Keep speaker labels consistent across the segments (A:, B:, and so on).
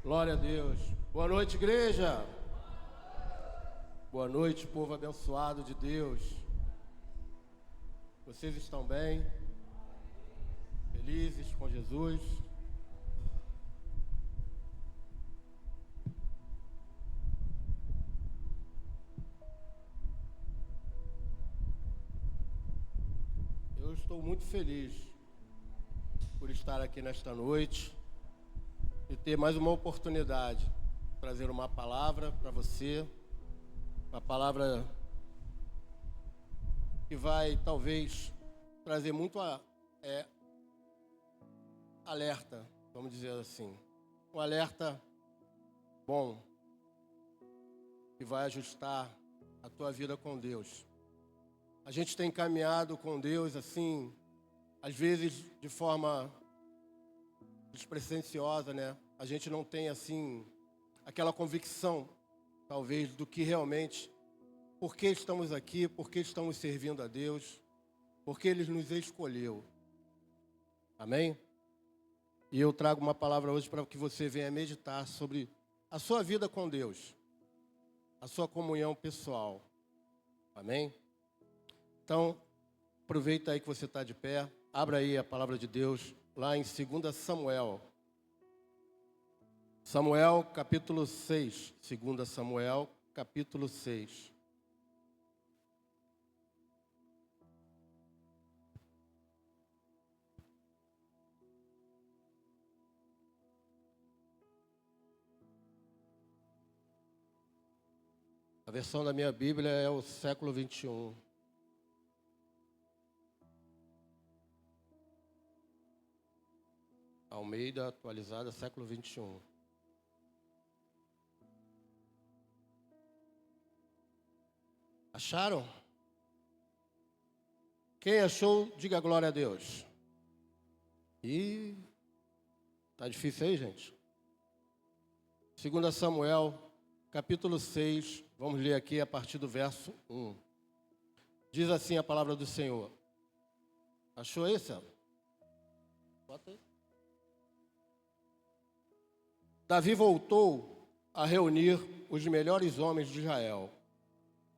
A: Glória a Deus. Boa noite, igreja. Boa noite, povo abençoado de Deus. Vocês estão bem? Felizes com Jesus? Eu estou muito feliz por estar aqui nesta noite e ter mais uma oportunidade de trazer uma palavra para você, uma palavra que vai talvez trazer muito alerta, vamos dizer assim, um alerta bom que vai ajustar a tua vida com Deus. A gente tem caminhado com Deus assim, às vezes de forma despretensiosa, né? A gente não tem assim aquela convicção, talvez, do que realmente, por que estamos aqui, por que estamos servindo a Deus, porque Ele nos escolheu. Amém? E eu trago uma palavra hoje para que você venha meditar sobre a sua vida com Deus, a sua comunhão pessoal. Amém? Então, aproveita aí que você está de pé, abra aí a palavra de Deus, lá em 2 Samuel. Samuel, capítulo 6. 2 Samuel, capítulo 6. A versão da minha Bíblia é o século 21. Almeida, atualizada, século 21. Acharam? Quem achou, diga glória a Deus. Tá difícil aí, gente? 2 Samuel, capítulo 6, vamos ler aqui a partir do verso 1. Diz assim a palavra do Senhor. Achou aí, Célio? Bota aí. Davi voltou a reunir os melhores homens de Israel,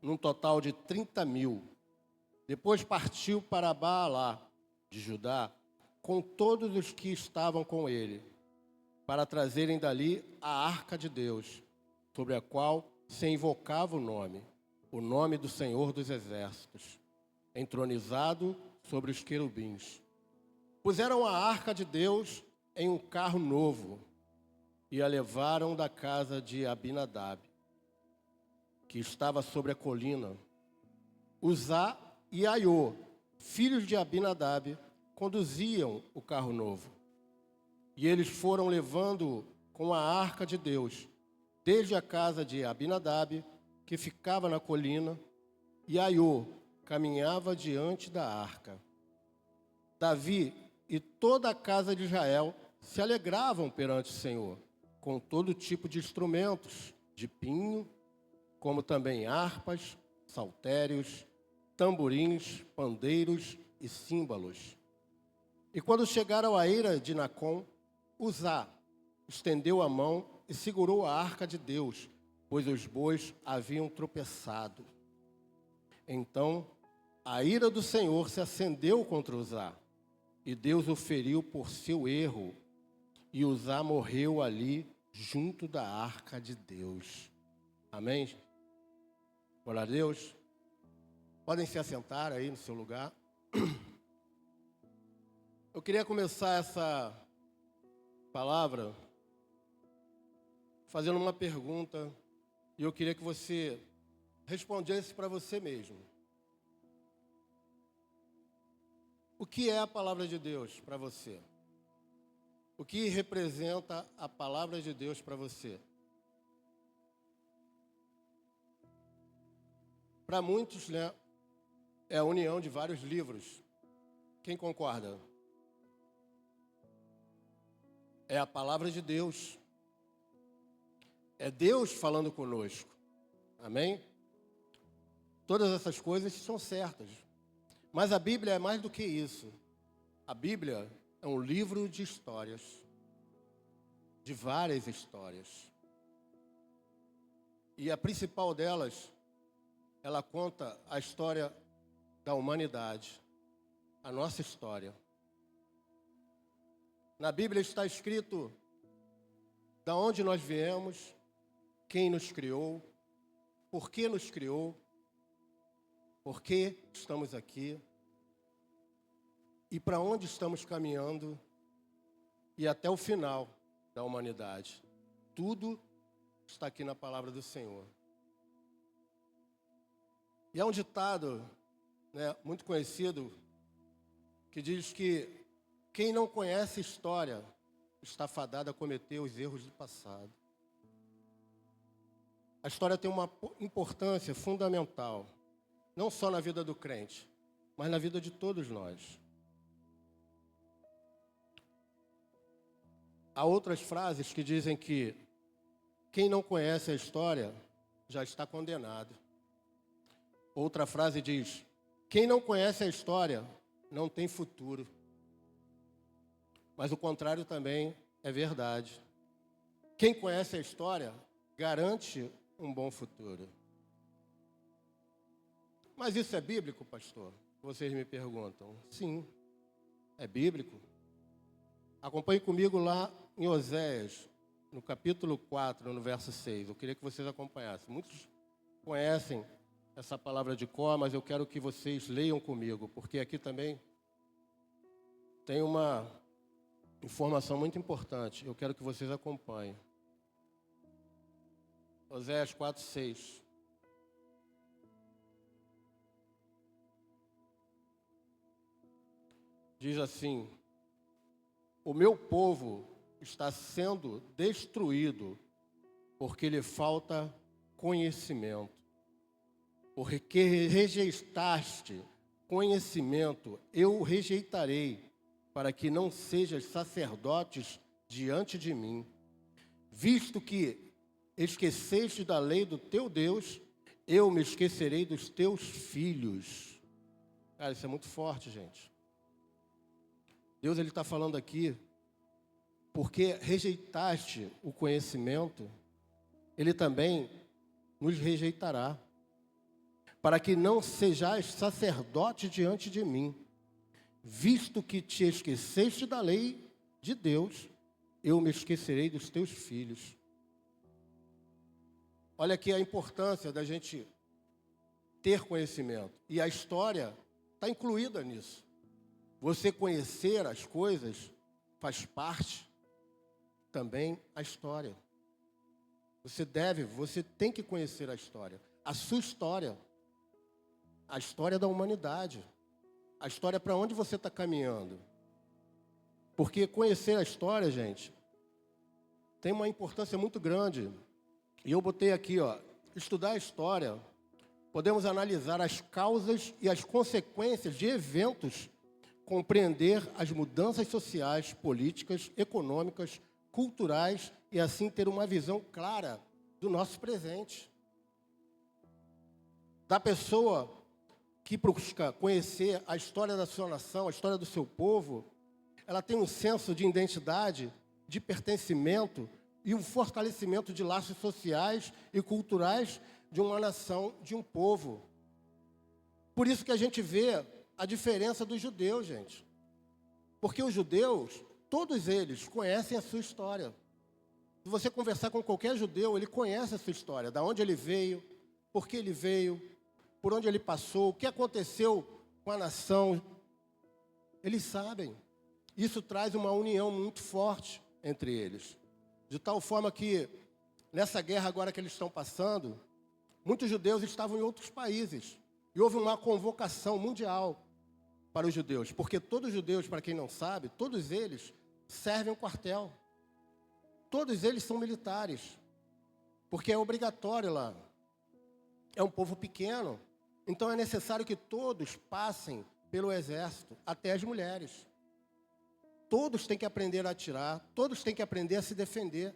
A: num total de 30.000. Depois partiu para Baalá, de Judá, com todos os que estavam com ele, para trazerem dali a arca de Deus, sobre a qual se invocava o nome do Senhor dos Exércitos, entronizado sobre os querubins. Puseram a arca de Deus em um carro novo, e a levaram da casa de Abinadab, que estava sobre a colina. Uzá e Aiô, filhos de Abinadab, conduziam o carro novo. E eles foram levando com a arca de Deus, desde a casa de Abinadab, que ficava na colina, e Aiô caminhava diante da arca. Davi e toda a casa de Israel se alegravam perante o Senhor, com todo tipo de instrumentos, de pinho, como também harpas, saltérios, tamborins, pandeiros e símbolos. E quando chegaram à eira de Nacon, Uzá estendeu a mão e segurou a arca de Deus, pois os bois haviam tropeçado. Então a ira do Senhor se acendeu contra Uzá, e Deus o feriu por seu erro, e Uzá morreu ali junto da arca de Deus. Amém? Glória a Deus. Podem se assentar aí no seu lugar. Eu queria começar essa palavra fazendo uma pergunta, e eu queria que você respondesse para você mesmo. O que é a palavra de Deus para você? O que representa a palavra de Deus para você? Para muitos, né, é a união de vários livros. Quem concorda? É a palavra de Deus. É Deus falando conosco. Amém? Todas essas coisas são certas. Mas a Bíblia é mais do que isso. A Bíblia é um livro de histórias. de várias histórias. E a principal delas, ela conta a história da humanidade, a nossa história. Na Bíblia está escrito da onde nós viemos, quem nos criou, por que nos criou, por que estamos aqui e para onde estamos caminhando e até o final da humanidade. Tudo está aqui na palavra do Senhor. E há um ditado, muito conhecido, que diz que quem não conhece história está fadado a cometer os erros do passado. A história tem uma importância fundamental, não só na vida do crente, mas na vida de todos nós. Há outras frases que dizem que quem não conhece a história já está condenado. Outra frase diz: quem não conhece a história não tem futuro. Mas o contrário também é verdade. Quem conhece a história garante um bom futuro. Mas isso é bíblico, pastor? Vocês me perguntam. Sim, é bíblico. Acompanhe comigo lá em Oséias, no capítulo 4, no verso 6. Eu queria que vocês acompanhassem. Muitos conhecem essa palavra de cor, mas eu quero que vocês leiam comigo, porque aqui também tem uma informação muito importante. Eu quero que vocês acompanhem. Oséias 4, 6. Diz assim: o meu povo está sendo destruído porque lhe falta conhecimento. Porque rejeitaste conhecimento, eu o rejeitarei, para que não sejas sacerdotes diante de mim. Visto que esqueceste da lei do teu Deus, eu me esquecerei dos teus filhos. Cara, isso é muito forte, gente. Deus, ele está falando aqui, porque rejeitaste o conhecimento, ele também nos rejeitará, para que não sejais sacerdote diante de mim. Visto que te esqueceste da lei de Deus, eu me esquecerei dos teus filhos. Olha aqui a importância da gente ter conhecimento. E a história está incluída nisso. Você conhecer as coisas faz parte também a história. Você tem que conhecer a história. A sua história. A história da humanidade. A história para onde você está caminhando. Porque conhecer a história, gente, tem uma importância muito grande. E eu botei aqui, estudar a história. Podemos analisar as causas e as consequências de eventos, compreender as mudanças sociais, políticas, econômicas, culturais e assim ter uma visão clara do nosso presente. Da pessoa que busca conhecer a história da sua nação, a história do seu povo, ela tem um senso de identidade, de pertencimento e um fortalecimento de laços sociais e culturais de uma nação, de um povo. Por isso que a gente vê a diferença dos judeus, gente. Porque os judeus, todos eles conhecem a sua história. Se você conversar com qualquer judeu, ele conhece a sua história, da onde ele veio, por que ele veio, por onde ele passou, o que aconteceu com a nação. Eles sabem. Isso traz uma união muito forte entre eles. De tal forma que, nessa guerra agora que eles estão passando, muitos judeus estavam em outros países. E houve uma convocação mundial para os judeus. Porque todos os judeus, para quem não sabe, todos eles servem um quartel. Todos eles são militares. Porque é obrigatório lá. É um povo pequeno. Então é necessário que todos passem pelo exército, até as mulheres. Todos têm que aprender a atirar, todos têm que aprender a se defender.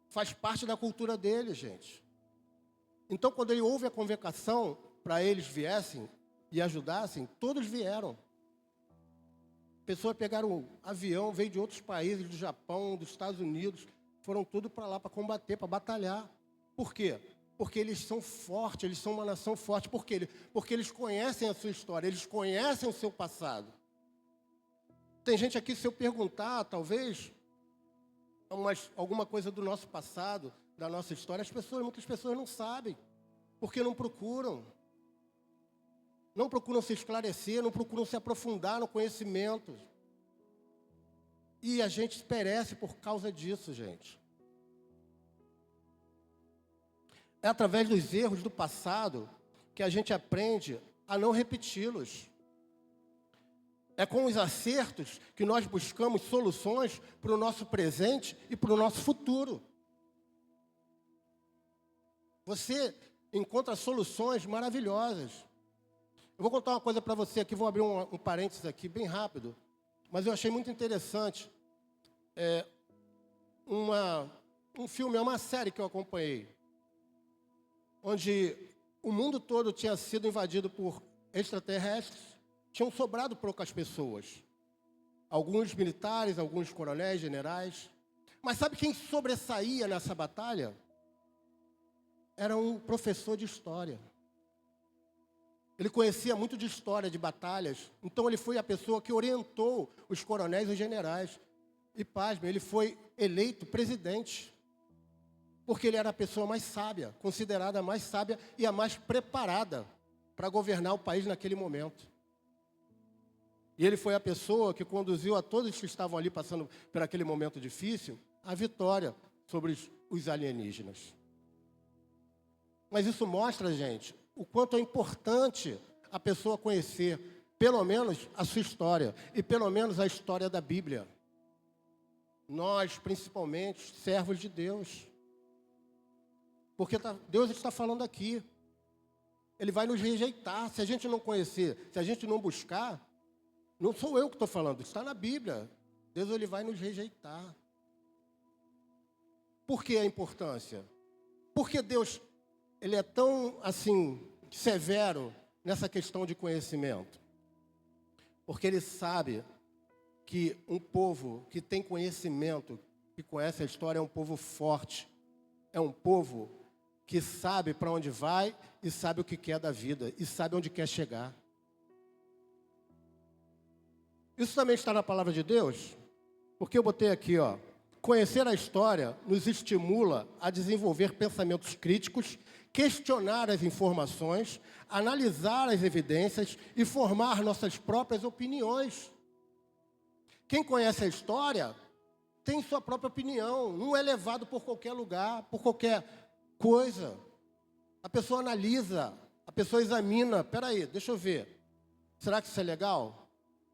A: Faz parte da cultura deles, gente. Então, quando houve a convocação para eles viessem e ajudassem, todos vieram. Pessoas pegaram um avião, veio de outros países, do Japão, dos Estados Unidos, foram tudo para lá, para combater, para batalhar. Por quê? Porque eles são fortes, eles são uma nação forte. Por quê? Porque eles conhecem a sua história, eles conhecem o seu passado. Tem gente aqui, se eu perguntar, talvez, alguma coisa do nosso passado, da nossa história, muitas pessoas não sabem, porque não procuram. Não procuram se esclarecer, não procuram se aprofundar no conhecimento. E a gente perece por causa disso, gente. É através dos erros do passado que a gente aprende a não repeti-los. É com os acertos que nós buscamos soluções para o nosso presente e para o nosso futuro. Você encontra soluções maravilhosas. Eu vou contar uma coisa para você aqui, vou abrir um parênteses aqui, bem rápido, mas eu achei muito interessante. Um filme, é uma série que eu acompanhei, onde o mundo todo tinha sido invadido por extraterrestres, tinham sobrado poucas pessoas. Alguns militares, alguns coronéis, generais. Mas sabe quem sobressaía nessa batalha? Era um professor de história. Ele conhecia muito de história, de batalhas. Então ele foi a pessoa que orientou os coronéis e os generais. E pasmem, ele foi eleito presidente. Porque ele era a pessoa mais sábia, considerada a mais sábia e a mais preparada para governar o país naquele momento. E ele foi a pessoa que conduziu a todos que estavam ali passando por aquele momento difícil, a vitória sobre os alienígenas. Mas isso mostra, gente, o quanto é importante a pessoa conhecer, pelo menos, a sua história, e pelo menos a história da Bíblia. Nós, principalmente, servos de Deus. Porque Deus está falando aqui. Ele vai nos rejeitar. Se a gente não conhecer, se a gente não buscar, não sou eu que estou falando, está na Bíblia. Deus, ele vai nos rejeitar. Por que a importância? Porque Deus, ele é tão, assim, severo nessa questão de conhecimento. Porque ele sabe que um povo que tem conhecimento, que conhece a história, é um povo forte. É um povo que sabe para onde vai e sabe o que quer da vida e sabe onde quer chegar. Isso também está na palavra de Deus, porque eu botei aqui, ó, conhecer a história nos estimula a desenvolver pensamentos críticos, questionar as informações, analisar as evidências e formar nossas próprias opiniões. Quem conhece a história tem sua própria opinião, não é levado por qualquer lugar, por qualquer coisa. A pessoa analisa, a pessoa examina, peraí, deixa eu ver, será que isso é legal?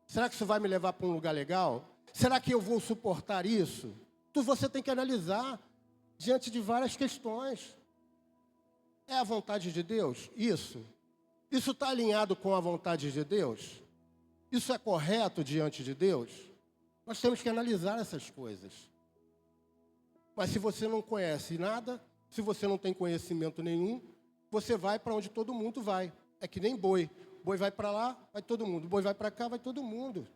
A: Será que isso vai me levar para um lugar legal? Será que eu vou suportar isso? Você tem que analisar diante de várias questões. É a vontade de Deus? Isso? Isso está alinhado com a vontade de Deus? Isso é correto diante de Deus? Nós temos que analisar essas coisas. Mas se você não conhece nada, se você não tem conhecimento nenhum, você vai para onde todo mundo vai. É que nem boi. Boi vai para lá, vai todo mundo. Boi vai para cá, vai todo mundo.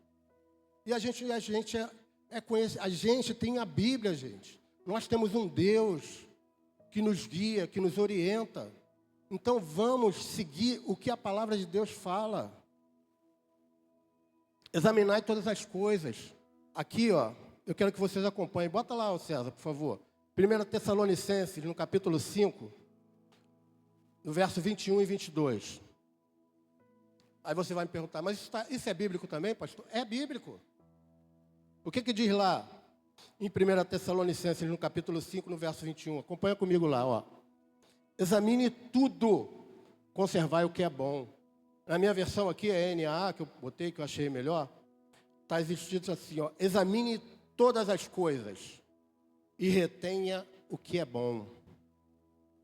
A: E a gente tem a Bíblia, gente. Nós temos um Deus que nos guia, que nos orienta. Então vamos seguir o que a palavra de Deus fala. Examinai todas as coisas. Aqui, ó, eu quero que vocês acompanhem. Bota lá, César, por favor. 1 Tessalonicenses, no capítulo 5, no verso 21 e 22. Aí você vai me perguntar, mas isso é bíblico também, pastor? É bíblico. O que diz lá em 1 Tessalonicenses, no capítulo 5, no verso 21? Acompanha comigo lá, ó. Examine tudo, conservai o que é bom. Na minha versão aqui, é NA, que eu botei, que eu achei melhor, está escrito assim, ó. Examine todas as coisas e retenha o que é bom.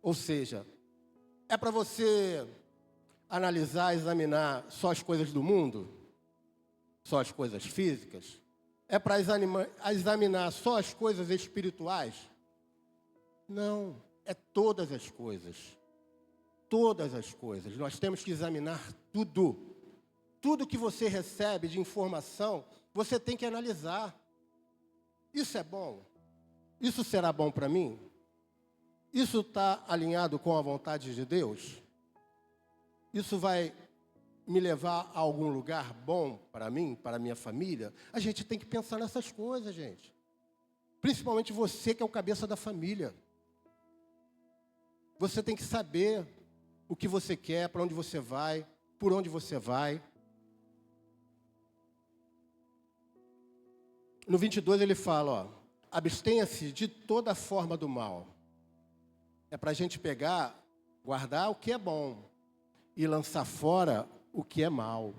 A: Ou seja, é para você analisar, examinar só as coisas do mundo? Só as coisas físicas? É para examinar só as coisas espirituais? Não, é todas as coisas. Todas as coisas. Nós temos que examinar tudo. Tudo que você recebe de informação, você tem que analisar. Isso é bom? Isso será bom para mim? Isso está alinhado com a vontade de Deus? Isso vai me levar a algum lugar bom para mim, para a minha família? A gente tem que pensar nessas coisas, gente. Principalmente você que é o cabeça da família. Você tem que saber o que você quer, para onde você vai, por onde você vai. No 22 ele fala, ó, abstenha-se de toda forma do mal. É para a gente pegar, guardar o que é bom e lançar fora o que é mal.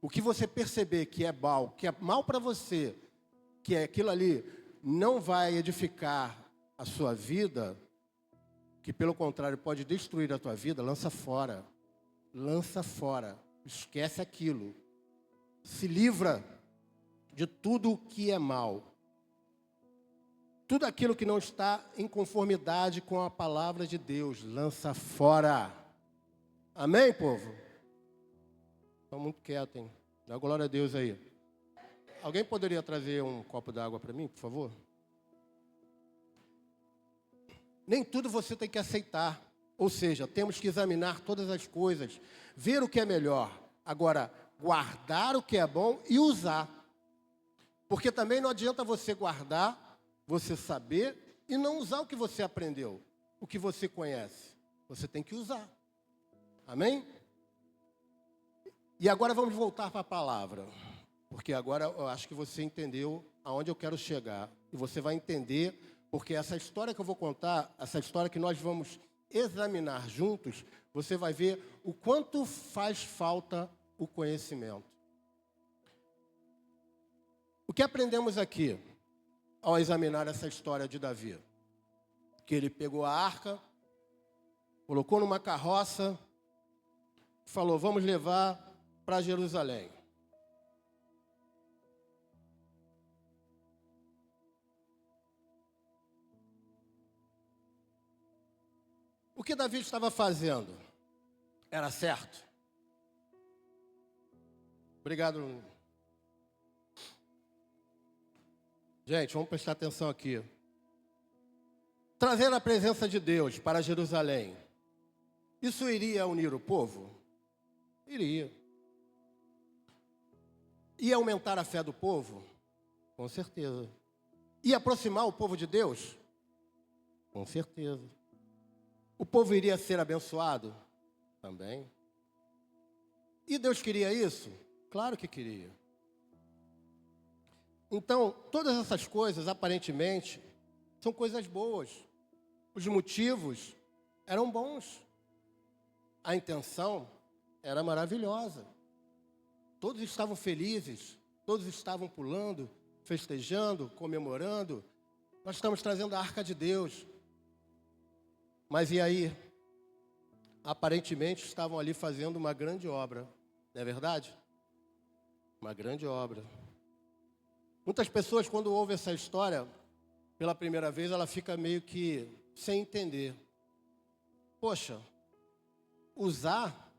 A: O que você perceber que é mal para você, que é aquilo ali, não vai edificar a sua vida, que pelo contrário pode destruir a tua vida, lança fora. Lança fora. Esquece aquilo. Se livra de tudo o que é mal. Tudo aquilo que não está em conformidade com a palavra de Deus, lança fora. Amém, povo? Estão muito quietos, hein? Dá glória a Deus aí. Alguém poderia trazer um copo d'água para mim, por favor? Nem tudo você tem que aceitar. Ou seja, temos que examinar todas as coisas, ver o que é melhor. Agora, guardar o que é bom e usar. Porque também não adianta você guardar, você saber e não usar o que você aprendeu, o que você conhece. Você tem que usar. Amém? E agora vamos voltar para a palavra. Porque agora eu acho que você entendeu aonde eu quero chegar. E você vai entender, porque essa história que eu vou contar, essa história que nós vamos examinar juntos, você vai ver o quanto faz falta o conhecimento. O que aprendemos aqui, ao examinar essa história de Davi? Que ele pegou a arca, colocou numa carroça, falou, vamos levar para Jerusalém. O que Davi estava fazendo? Era certo? Obrigado. Gente, vamos prestar atenção aqui. Trazer a presença de Deus para Jerusalém, isso iria unir o povo? Iria. Ia aumentar a fé do povo? Com certeza. Ia aproximar o povo de Deus? Com certeza. O povo iria ser abençoado? Também. E Deus queria isso? Claro que queria. Então, todas essas coisas, aparentemente, são coisas boas. Os motivos eram bons. A intenção era maravilhosa. Todos estavam felizes, todos estavam pulando, festejando, comemorando. Nós estamos trazendo a arca de Deus. Mas e aí? Aparentemente estavam ali fazendo uma grande obra. Não é verdade? Uma grande obra. Muitas pessoas, quando ouvem essa história, pela primeira vez, ela fica meio que sem entender. Poxa, usar,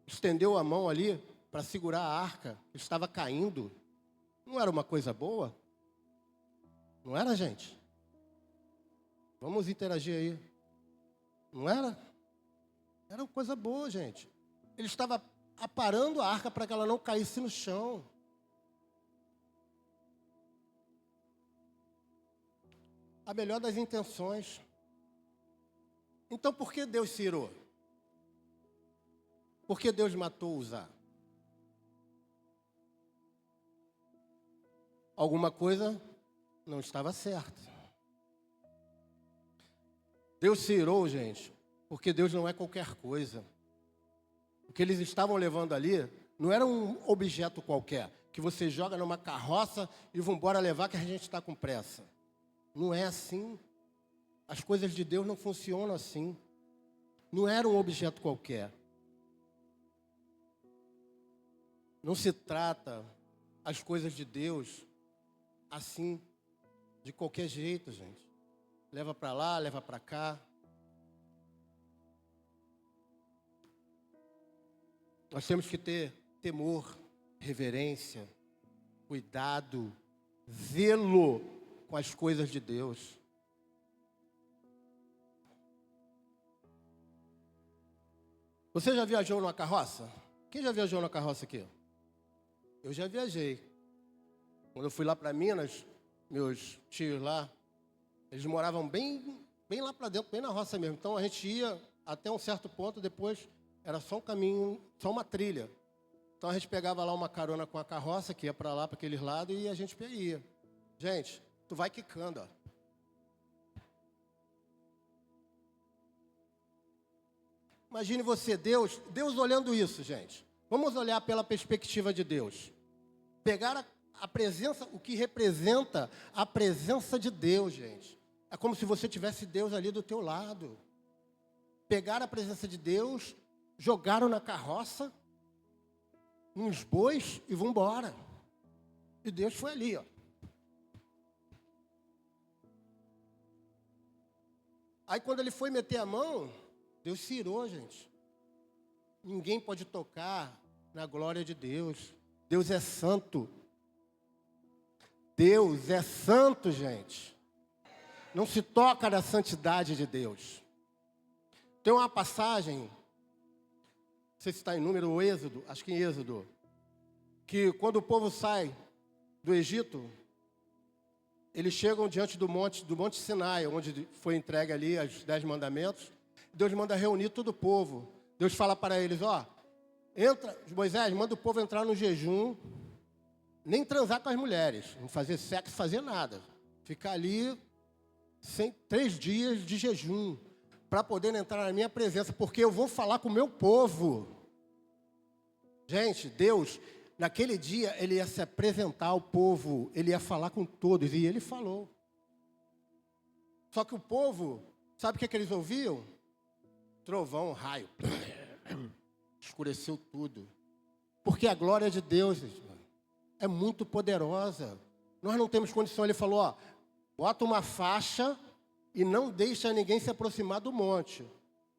A: estendeu a mão ali para segurar a arca que estava caindo, não era uma coisa boa? Não era, gente? Vamos interagir aí. Não era? Era uma coisa boa, gente. Ele estava aparando a arca para que ela não caísse no chão. A melhor das intenções. Então, por que Deus se irou? Por que Deus matou Uzá? Alguma coisa não estava certa. Deus se irou, gente, porque Deus não é qualquer coisa. O que eles estavam levando ali não era um objeto qualquer, que você joga numa carroça e vão embora levar que a gente está com pressa. Não é assim. As coisas de Deus não funcionam assim. Não era um objeto qualquer. Não se trata as coisas de Deus assim, de qualquer jeito, gente. Leva para lá, leva para cá. Nós temos que ter temor, reverência, cuidado, zelo com as coisas de Deus. Você já viajou numa carroça? Quem já viajou na carroça aqui? Eu já viajei. Quando eu fui lá para Minas, meus tios lá, eles moravam bem lá para dentro, bem na roça mesmo. Então a gente ia até um certo ponto, depois era só um caminho, só uma trilha. Então a gente pegava lá uma carona com a carroça, que ia para lá, para aqueles lados, e a gente ia. Gente, tu vai quicando, ó. Imagine você, Deus olhando isso, gente. Vamos olhar pela perspectiva de Deus. Pegar a presença, o que representa a presença de Deus, gente. É como se você tivesse Deus ali do teu lado. Pegaram a presença de Deus, jogaram na carroça, nos bois e vão embora. E Deus foi ali, ó. Aí quando ele foi meter a mão, Deus se irou, gente. Ninguém pode tocar na glória de Deus. Deus é santo. Deus é santo, gente. Não se toca na santidade de Deus. Tem uma passagem, não sei se está em Número ou Êxodo, acho que em Êxodo, que quando o povo sai do Egito, eles chegam diante do Monte Sinai, onde foi entregue ali os 10 mandamentos. Deus manda reunir todo o povo. Deus fala para eles, ó, Moisés, manda o povo entrar no jejum, nem transar com as mulheres, não fazer sexo, fazer nada. Ficar ali 3 dias de jejum, para poder entrar na minha presença, porque eu vou falar com o meu povo. Gente, Deus, naquele dia, ele ia se apresentar ao povo, ele ia falar com todos, e ele falou. Só que o povo, sabe o que eles ouviam? Trovão, raio. Escureceu tudo. Porque a glória de Deus é muito poderosa. Nós não temos condição. Ele falou, ó, bota uma faixa e não deixa ninguém se aproximar do monte.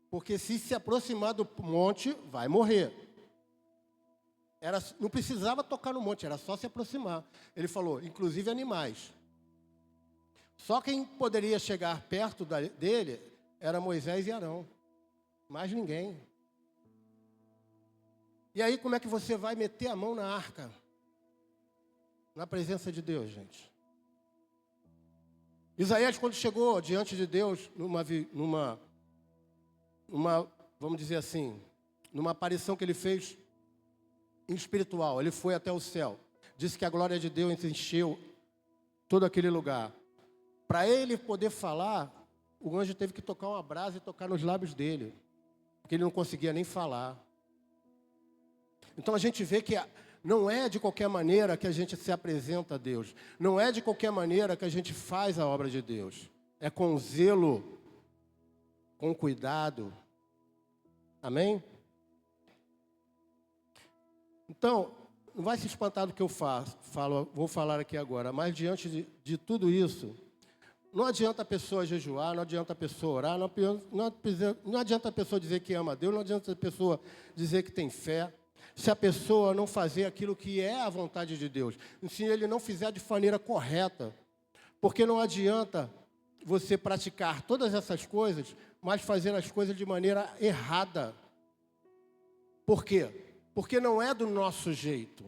A: Porque se aproximar do monte, vai morrer. Não precisava tocar no monte, era só se aproximar. Ele falou, inclusive animais. Só quem poderia chegar perto dele era Moisés e Arão. Mais ninguém. E aí, como é que você vai meter a mão na arca? Na presença de Deus, gente. Isaías, quando chegou diante de Deus, vamos dizer assim, numa aparição que ele fez em espiritual, ele foi até o céu. Disse que a glória de Deus encheu todo aquele lugar. Para ele poder falar, o anjo teve que tocar uma brasa e tocar nos lábios dele. Porque ele não conseguia nem falar. Então a gente vê que não é de qualquer maneira que a gente se apresenta a Deus. Não é de qualquer maneira que a gente faz a obra de Deus. É com zelo, com cuidado. Amém? Então, não vai se espantar do que eu vou falar aqui agora. Mas diante de tudo isso, não adianta a pessoa jejuar, não adianta a pessoa orar, não adianta a pessoa dizer que ama a Deus, não adianta a pessoa dizer que tem fé, se a pessoa não fazer aquilo que é a vontade de Deus, se ele não fizer de maneira correta. Porque não adianta você praticar todas essas coisas, mas fazer as coisas de maneira errada. Por quê? Porque não é do nosso jeito,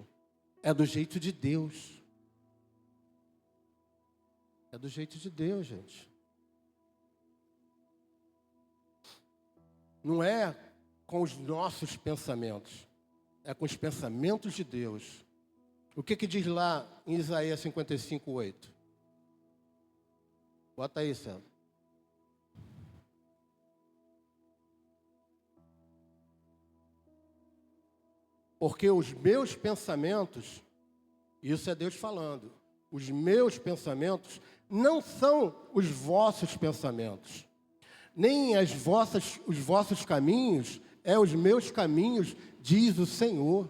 A: é do jeito de Deus. É do jeito de Deus, gente. Não é com os nossos pensamentos, é com os pensamentos de Deus. O que diz lá em Isaías 55:8? Bota aí, Sandro. Porque os meus pensamentos, isso é Deus falando, os meus pensamentos não são os vossos pensamentos, nem os vossos caminhos é os meus caminhos, diz o Senhor.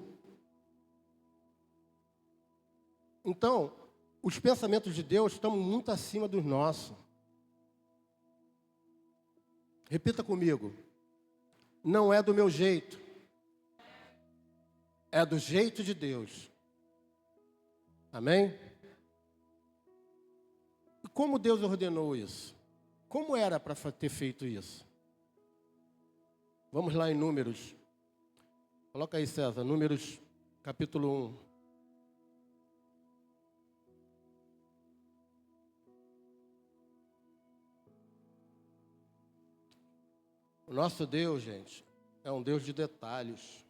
A: Então, os pensamentos de Deus estão muito acima dos nossos. Repita comigo. Não é do meu jeito, é do jeito de Deus. Amém? E como Deus ordenou isso? Como era para ter feito isso? Vamos lá em Números Coloca aí, César, Números, capítulo 1. O nosso Deus, gente, é um Deus de detalhes.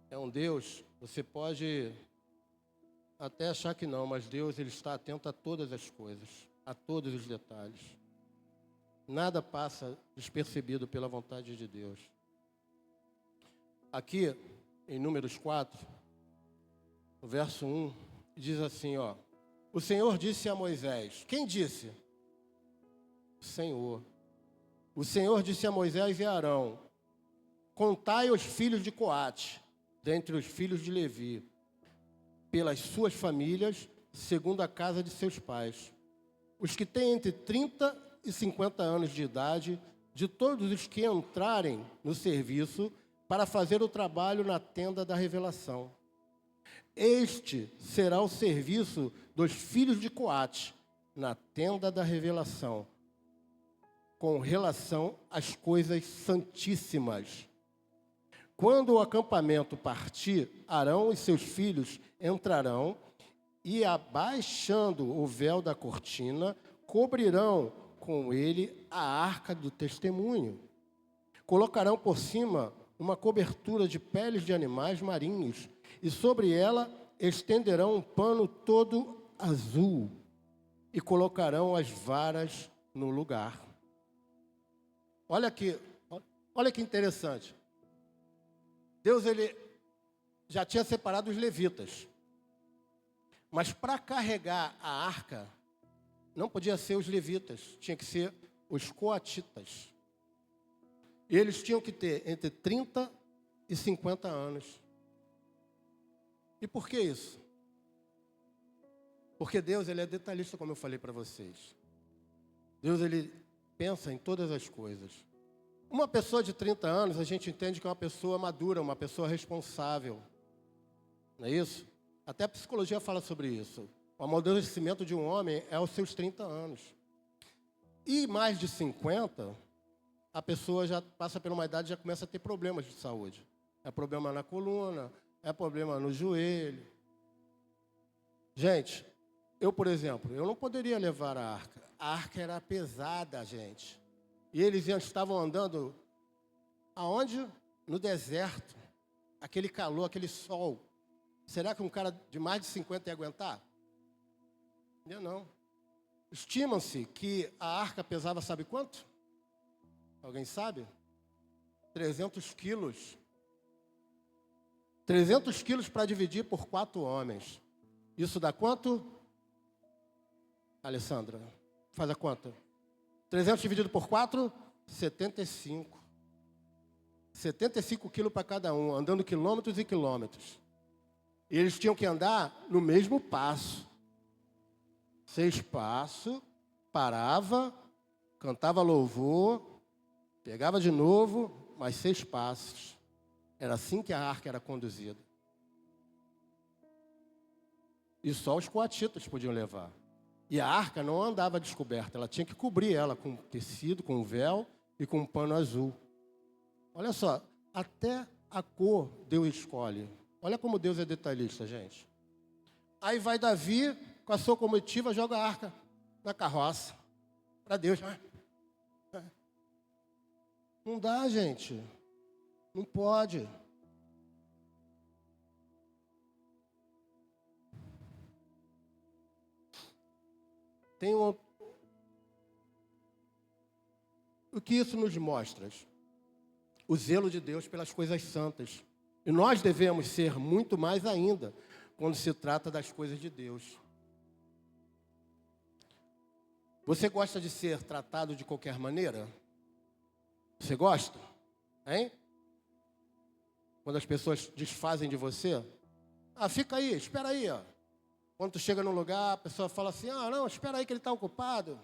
A: É um Deus, você pode até achar que não, mas Deus, ele está atento a todas as coisas, a todos os detalhes. Nada passa despercebido pela vontade de Deus. Aqui, em Números 4, no verso 1, diz assim, ó: o Senhor disse a Moisés. Quem disse? O Senhor. O Senhor disse a Moisés e a Arão: contai os filhos de Coate, dentre os filhos de Levi, pelas suas famílias, segundo a casa de seus pais. Os que têm entre 30 e 50 anos de idade, de todos os que entrarem no serviço para fazer o trabalho na tenda da revelação. Este será o serviço dos filhos de Coate, na tenda da revelação, com relação às coisas santíssimas. Quando o acampamento partir, Arão e seus filhos entrarão e, abaixando o véu da cortina, cobrirão com ele a arca do testemunho. Colocarão por cima uma cobertura de peles de animais marinhos e sobre ela estenderão um pano todo azul e colocarão as varas no lugar. Olha aqui, olha que interessante. Deus, ele já tinha separado os levitas. Mas para carregar a arca, não podia ser os levitas, tinha que ser os coatitas. E eles tinham que ter entre 30 e 50 anos. E por que isso? Porque Deus, ele é detalhista, como eu falei para vocês. Deus, ele pensa em todas as coisas. Uma pessoa de 30 anos, a gente entende que é uma pessoa madura, uma pessoa responsável. Não é isso? Até a psicologia fala sobre isso. O amadurecimento de um homem é aos seus 30 anos. E mais de 50, a pessoa já passa por uma idade e já começa a ter problemas de saúde. É problema na coluna, é problema no joelho. Gente, eu, por exemplo, eu não poderia levar a arca. A arca era pesada, gente. E eles estavam andando aonde? No deserto. Aquele calor, aquele sol. Será que um cara de mais de 50 ia aguentar? Eu não. Estima-se que a arca pesava, sabe quanto? Alguém sabe? 300 quilos. 300 quilos para dividir por 4 homens. Isso dá quanto? Alessandra, faz a conta. 300 dividido por 4, 75. 75 quilos para cada um, andando quilômetros e quilômetros. E eles tinham que andar no mesmo passo. 6 passos, parava, cantava louvor, pegava de novo, mais 6 passos. Era assim que a arca era conduzida. E só os coatitas podiam levar. E a arca não andava descoberta, ela tinha que cobrir ela com tecido, com véu e com um pano azul. Olha só, até a cor Deus escolhe. Olha como Deus é detalhista, gente. Aí vai Davi, com a sua comitiva, joga a arca na carroça. Para Deus. Não dá, gente. Não pode. Tem um... O que isso nos mostra? O zelo de Deus pelas coisas santas. E nós devemos ser muito mais ainda quando se trata das coisas de Deus. Você gosta de ser tratado de qualquer maneira? Você gosta? Hein? Quando as pessoas desfazem de você? Ah, fica aí, espera aí, ó. Quando tu chega num lugar, a pessoa fala assim, ah, não, espera aí que ele está ocupado.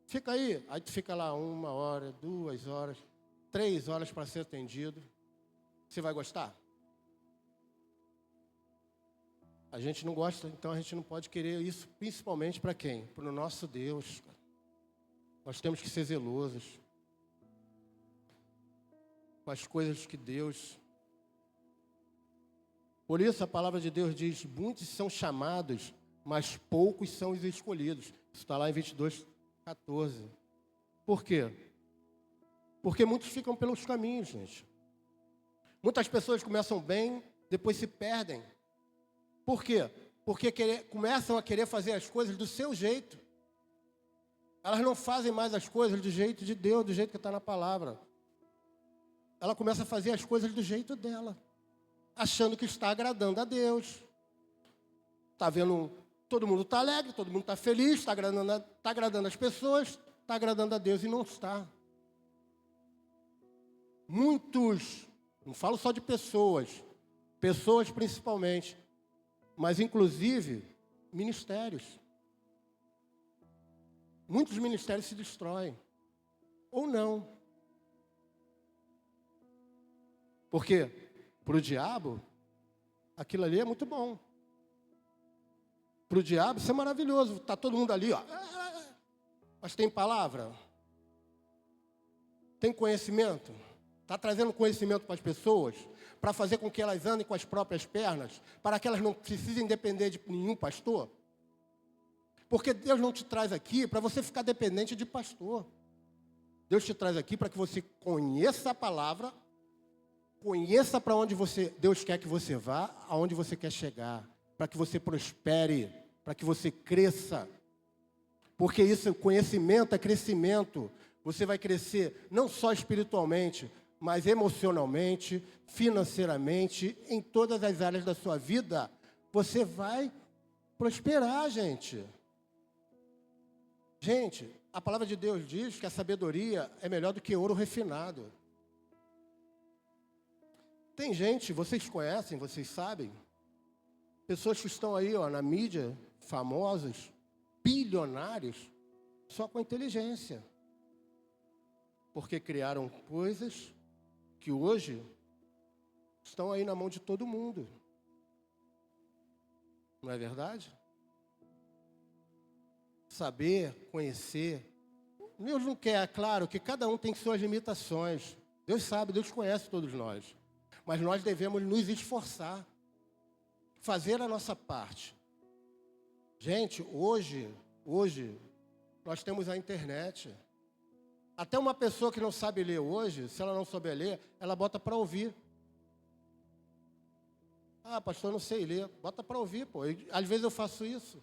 A: Fica aí. Aí tu fica lá 1 hora, 2 horas, 3 horas para ser atendido. Você vai gostar? A gente não gosta, então a gente não pode querer isso, principalmente para quem? Para o nosso Deus. Nós temos que ser zelosos. com as coisas que Deus... Por isso a palavra de Deus diz, muitos são chamados, mas poucos são os escolhidos. Isso está lá em 22:14. Por quê? Porque muitos ficam pelos caminhos, gente. Muitas pessoas começam bem, depois se perdem. Por quê? Porque começam a querer fazer as coisas do seu jeito. Elas não fazem mais as coisas do jeito de Deus, do jeito que está na palavra. Ela começa a fazer as coisas do jeito dela, achando que está agradando a Deus. Está vendo, todo mundo está alegre, todo mundo está feliz, está agradando as pessoas, está agradando a Deus e não está. Muitos, não falo só de pessoas principalmente, mas inclusive ministérios. Muitos ministérios se destroem, ou não. Porque para o diabo, aquilo ali é muito bom. Para o diabo, isso é maravilhoso. Está todo mundo ali, ó. Mas tem palavra? Tem conhecimento? Está trazendo conhecimento para as pessoas? Para fazer com que elas andem com as próprias pernas? Para que elas não precisem depender de nenhum pastor? Porque Deus não te traz aqui para você ficar dependente de pastor. Deus te traz aqui para que você conheça a palavra, conheça para onde Deus quer que você vá, aonde você quer chegar, para que você prospere, para que você cresça. Porque isso, conhecimento é crescimento. Você vai crescer não só espiritualmente, mas emocionalmente, financeiramente, em todas as áreas da sua vida. Você vai prosperar, gente. Gente, a palavra de Deus diz que a sabedoria é melhor do que ouro refinado. Tem gente, vocês conhecem, vocês sabem, pessoas que estão aí, ó, na mídia, famosos, bilionários, só com inteligência. Porque criaram coisas que hoje estão aí na mão de todo mundo. Não é verdade? Saber, conhecer. Deus não quer, é claro, que cada um tem suas limitações. Deus sabe, Deus conhece todos nós. Mas nós devemos nos esforçar, fazer a nossa parte. Gente, hoje, nós temos a internet. Até uma pessoa que não sabe ler hoje, se ela não souber ler, ela bota para ouvir. Ah, pastor, eu não sei ler. Bota para ouvir, pô. Às vezes eu faço isso.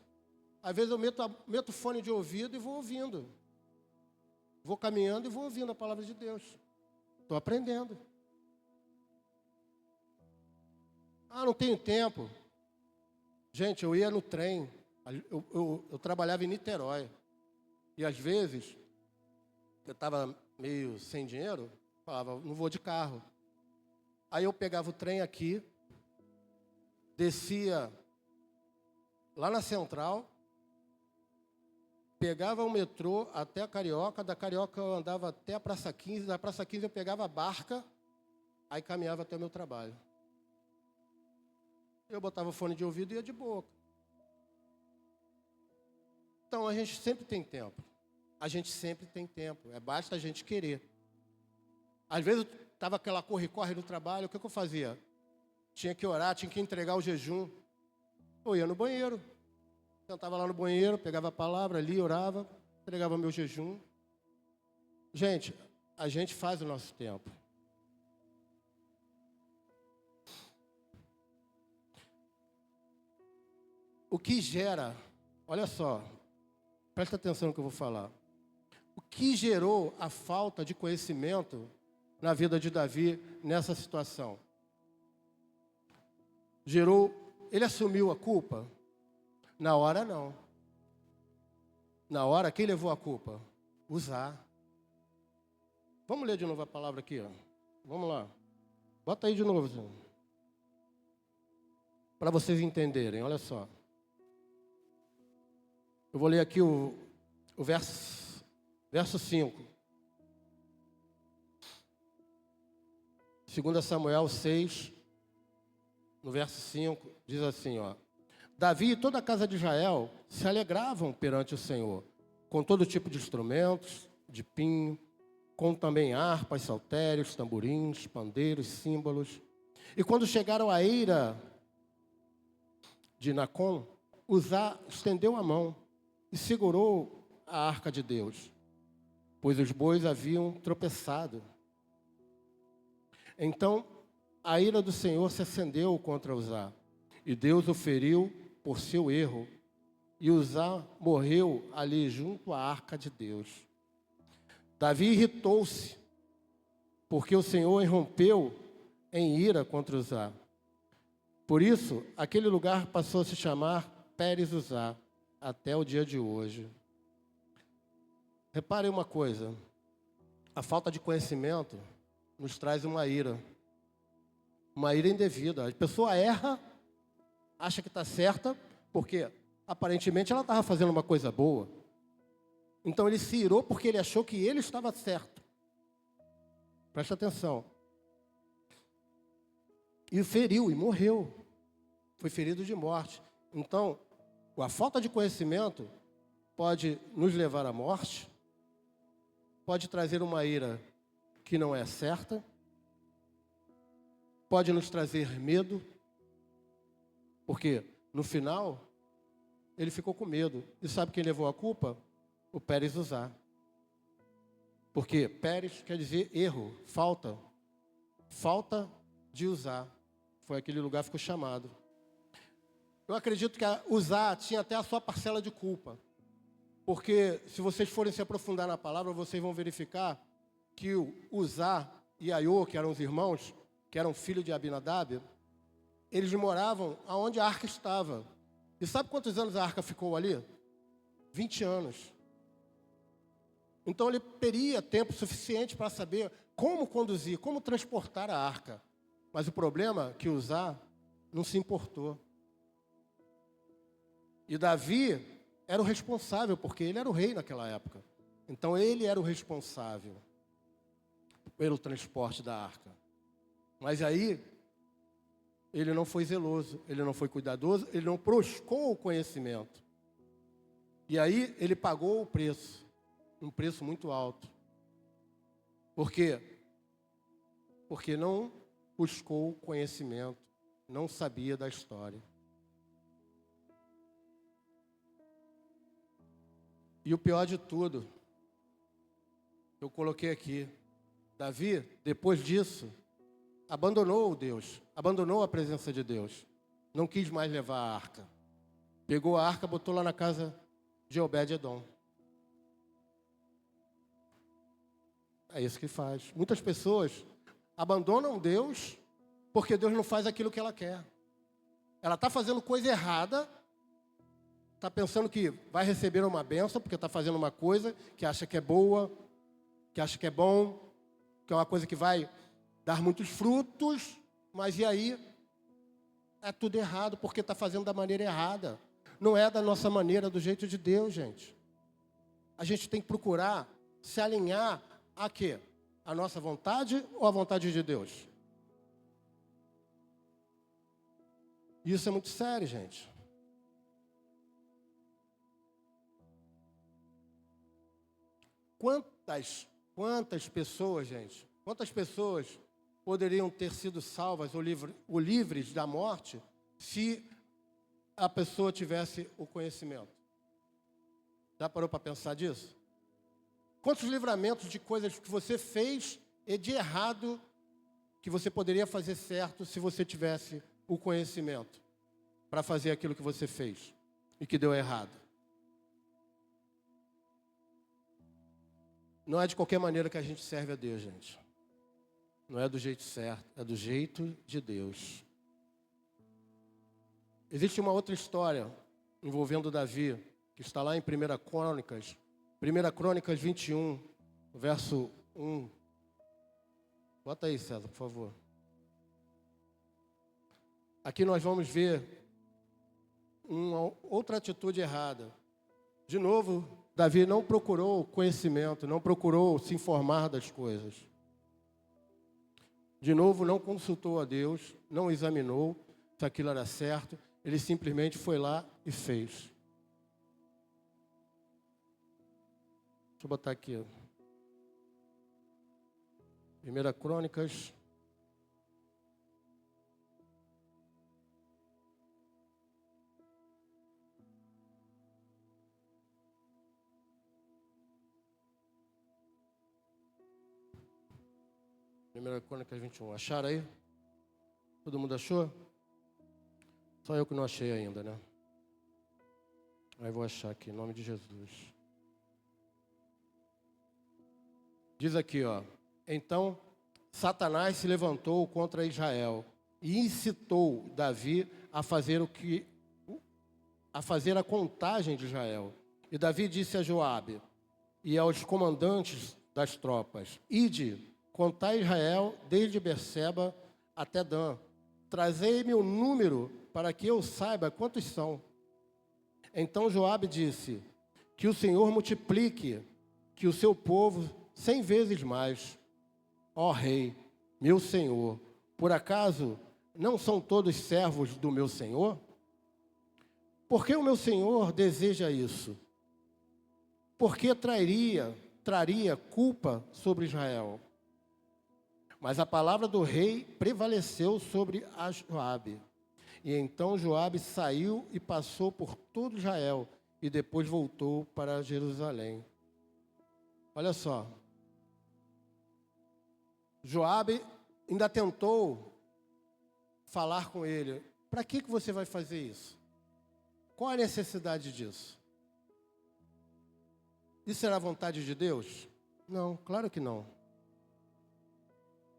A: Às vezes eu meto fone de ouvido e vou ouvindo. Vou caminhando e vou ouvindo a palavra de Deus. Estou aprendendo. Ah, não tenho tempo. Gente, eu ia no trem. Eu trabalhava em Niterói. E às vezes, eu estava meio sem dinheiro, falava, não vou de carro. Aí eu pegava o trem aqui, descia lá na Central, pegava o metrô até a Carioca, da Carioca eu andava até a Praça 15, da Praça 15 eu pegava a barca, aí caminhava até o meu trabalho. Eu botava o fone de ouvido e ia de boa. Então a gente sempre tem tempo. A gente sempre tem tempo, basta a gente querer. Às vezes estava aquela corre-corre no trabalho, o que eu fazia? Tinha que orar, tinha que entregar o jejum. Eu ia no banheiro. Sentava lá no banheiro, pegava a palavra ali, orava, entregava meu jejum. Gente, a gente faz o nosso tempo. O que gera, olha só, presta atenção no que eu vou falar. O que gerou a falta de conhecimento na vida de Davi nessa situação? Ele assumiu a culpa? Na hora, não. Na hora, quem levou a culpa? Uzá. Vamos ler de novo a palavra aqui, ó. Vamos lá. Bota aí de novo, Zé. Para vocês entenderem, olha só. Eu vou ler aqui o verso 5. 2 Samuel 6, no verso 5, diz assim, ó. Davi e toda a casa de Israel se alegravam perante o Senhor, com todo tipo de instrumentos, de pinho, com também harpas, saltérios, tamborins, pandeiros, símbolos. E quando chegaram à eira de Nacon, Uzá estendeu a mão e segurou a arca de Deus, pois os bois haviam tropeçado. Então a ira do Senhor se acendeu contra Uzá, e Deus o feriu por seu erro, e Uzá morreu ali junto à arca de Deus. Davi irritou-se, porque o Senhor irrompeu em ira contra Uzá. Por isso, aquele lugar passou a se chamar Pérez-Uzá, até o dia de hoje. Reparem uma coisa, a falta de conhecimento nos traz uma ira indevida. A pessoa erra, acha que está certa, porque aparentemente ela estava fazendo uma coisa boa. Então ele se irou porque ele achou que ele estava certo. Presta atenção. E o feriu e morreu. Foi ferido de morte. Então, a falta de conhecimento pode nos levar à morte, pode trazer uma ira que não é certa, pode nos trazer medo, porque no final ele ficou com medo. E sabe quem levou a culpa? O Pérez-Uzá. Porque Pérez quer dizer erro, falta de Uzá. Foi aquele lugar que ficou chamado. Eu acredito que Uzá tinha até a sua parcela de culpa. Porque se vocês forem se aprofundar na palavra, vocês vão verificar que o Uzá e Aiô, que eram os irmãos, que eram filhos de Abinadab, eles moravam aonde a arca estava. E sabe quantos anos a arca ficou ali? 20 anos. Então ele teria tempo suficiente para saber como conduzir, como transportar a arca. Mas o problema é que Uzá não se importou. E Davi era o responsável, porque ele era o rei naquela época. Então ele era o responsável pelo transporte da arca. Mas aí, ele não foi zeloso, ele não foi cuidadoso, ele não buscou o conhecimento. E aí, ele pagou o preço, um preço muito alto. Por quê? Porque não buscou o conhecimento, não sabia da história. E o pior de tudo, eu coloquei aqui, Davi, depois disso, abandonou Deus, abandonou a presença de Deus. Não quis mais levar a arca. Pegou a arca, botou lá na casa de Obed-Edom. É isso que faz. Muitas pessoas abandonam Deus porque Deus não faz aquilo que ela quer. Ela está fazendo coisa errada, está pensando que vai receber uma bênção porque está fazendo uma coisa que acha que é boa, que acha que é bom, que é uma coisa que vai dar muitos frutos, mas e aí? É tudo errado, porque está fazendo da maneira errada. Não é da nossa maneira, do jeito de Deus, gente. A gente tem que procurar se alinhar a quê? A nossa vontade ou a vontade de Deus? Isso é muito sério, gente. Quantas pessoas, gente, quantas pessoas poderiam ter sido salvas ou livres da morte se a pessoa tivesse o conhecimento? Já parou para pensar disso? Quantos livramentos de coisas que você fez e de errado que você poderia fazer certo se você tivesse o conhecimento para fazer aquilo que você fez e que deu errado? Não é de qualquer maneira que a gente serve a Deus, gente. Não é do jeito certo, é do jeito de Deus. Existe uma outra história envolvendo Davi, que está lá em 1 Crônicas 21, verso 1. Bota aí, César, por favor. Aqui nós vamos ver uma outra atitude errada. De novo, Davi não procurou conhecimento, não procurou se informar das coisas. De novo, não consultou a Deus, não examinou se aquilo era certo, ele simplesmente foi lá e fez. Deixa eu botar aqui. 1 Crônicas. Primeira Crônicas 21. Acharam aí? Todo mundo achou? Só eu que não achei ainda, né? Aí vou achar aqui, em nome de Jesus. Diz aqui, ó. Então, Satanás se levantou contra Israel e incitou Davi a fazer a contagem de Israel. E Davi disse a Joabe e aos comandantes das tropas: Ide, contai Israel desde Berseba até Dan. Trazei-me o número para que eu saiba quantos são. Então Joabe disse: Que o Senhor multiplique que o seu povo 100 vezes mais. Ó rei, meu senhor, por acaso não são todos servos do meu senhor? Por que o meu senhor deseja isso? Por que traria culpa sobre Israel? Mas a palavra do rei prevaleceu sobre a Joabe. E então Joabe saiu e passou por todo Israel e depois voltou para Jerusalém. Olha só. Joabe ainda tentou falar com ele. Para que você vai fazer isso? Qual a necessidade disso? Isso era a vontade de Deus? Não, claro que não.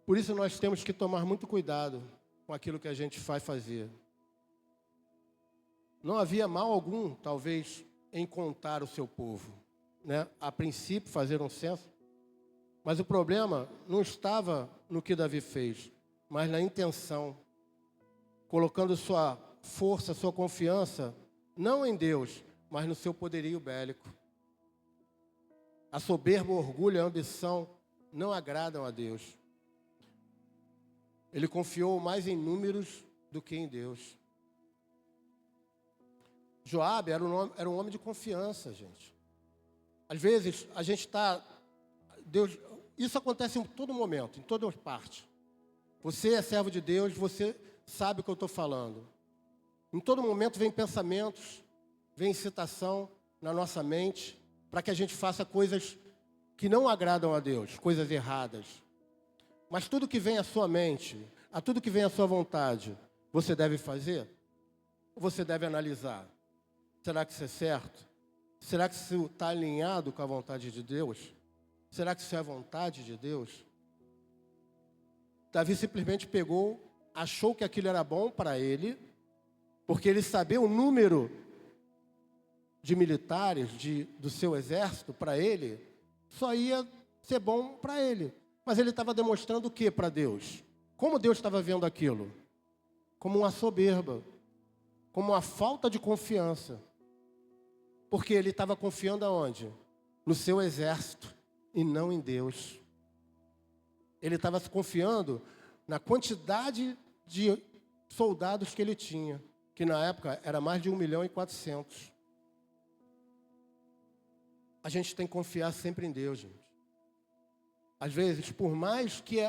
A: Por isso nós temos que tomar muito cuidado com aquilo que a gente vai fazer. Não havia mal algum, talvez, em contar o seu povo, né? A princípio, fazer um censo. Mas o problema não estava no que Davi fez, mas na intenção, colocando sua força, sua confiança, não em Deus, mas no seu poderio bélico. A soberba, o orgulho e a ambição não agradam a Deus. Ele confiou mais em números do que em Deus. Joabe era um homem de confiança, gente. Às vezes, a gente está... Isso acontece em todo momento, em toda parte. Você é servo de Deus, você sabe o que eu estou falando. Em todo momento vem pensamentos, vem incitação na nossa mente, para que a gente faça coisas que não agradam a Deus, coisas erradas. Mas tudo que vem à sua mente, a tudo que vem à sua vontade, você deve fazer? Ou você deve analisar? Será que isso é certo? Será que isso está alinhado com a vontade de Deus? Será que isso é a vontade de Deus? Davi simplesmente pegou, achou que aquilo era bom para ele, porque ele sabia o número de militares do seu exército, para ele, só ia ser bom para ele. Mas ele estava demonstrando o que para Deus? Como Deus estava vendo aquilo? Como uma soberba, como uma falta de confiança. Porque ele estava confiando aonde? No seu exército. E não em Deus. Ele estava se confiando na quantidade de soldados que ele tinha, que na época era mais de 1.400.000. A gente tem que confiar sempre em Deus, gente. Às vezes, por mais que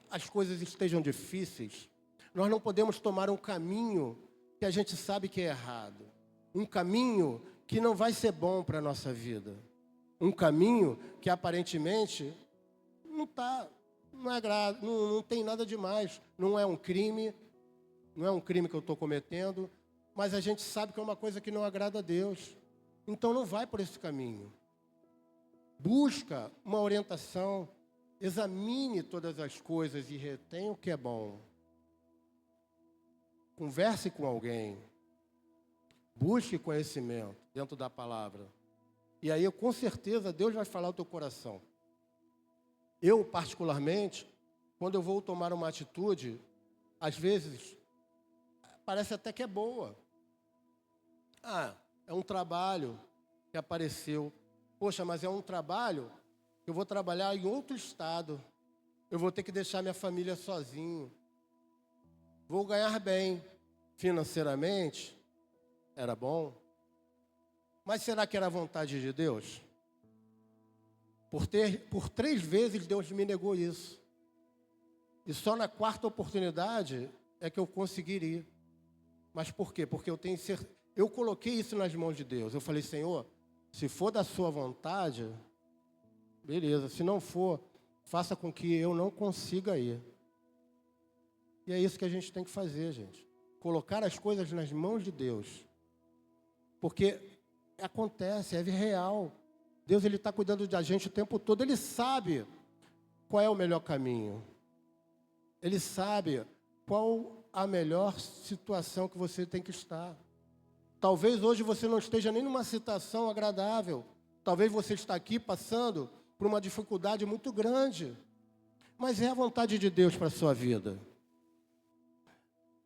A: as coisas estejam difíceis, nós não podemos tomar um caminho que a gente sabe que é errado. Um caminho que não vai ser bom para a nossa vida. Um caminho que aparentemente não tem nada demais. Não é um crime que eu estou cometendo, mas a gente sabe que é uma coisa que não agrada a Deus. Então não vai por esse caminho. Busca uma orientação, examine todas as coisas e retém o que é bom. Converse com alguém. Busque conhecimento dentro da palavra. E aí, com certeza, Deus vai falar ao teu coração. Eu, particularmente, quando eu vou tomar uma atitude, às vezes, parece até que é boa. É um trabalho que apareceu. Poxa, mas é um trabalho que eu vou trabalhar em outro estado. Eu vou ter que deixar minha família sozinho. Vou ganhar bem financeiramente. Era bom. Mas será que era a vontade de Deus? Por 3 vezes Deus me negou isso. E só na quarta oportunidade é que eu conseguiria. Mas por quê? Porque eu tenho certeza. Eu coloquei isso nas mãos de Deus. Eu falei, Senhor, se for da sua vontade, beleza. Se não for, faça com que eu não consiga ir. E é isso que a gente tem que fazer, gente. Colocar as coisas nas mãos de Deus. Porque acontece, é real. Deus está cuidando da gente o tempo todo. Ele sabe qual é o melhor caminho. Ele sabe qual a melhor situação que você tem que estar. Talvez hoje você não esteja nem numa situação agradável. Talvez você está aqui passando por uma dificuldade muito grande. Mas é a vontade de Deus para a sua vida.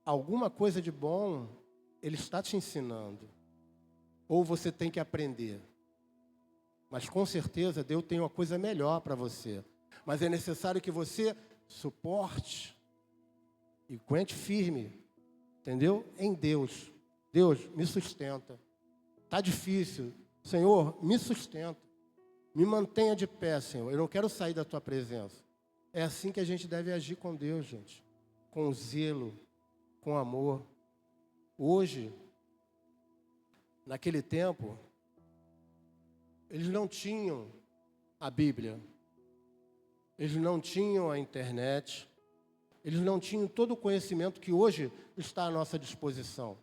A: Alguma coisa de bom Ele está te ensinando. Ou você tem que aprender. Mas com certeza Deus tem uma coisa melhor para você. Mas é necessário que você suporte e aguente firme, entendeu? Em Deus. Deus, me sustenta. Está difícil. Senhor, me sustenta. Me mantenha de pé, Senhor. Eu não quero sair da Tua presença. É assim que a gente deve agir com Deus, gente. Com zelo, com amor. Hoje, naquele tempo, eles não tinham a Bíblia. Eles não tinham a internet. Eles não tinham todo o conhecimento que hoje está à nossa disposição.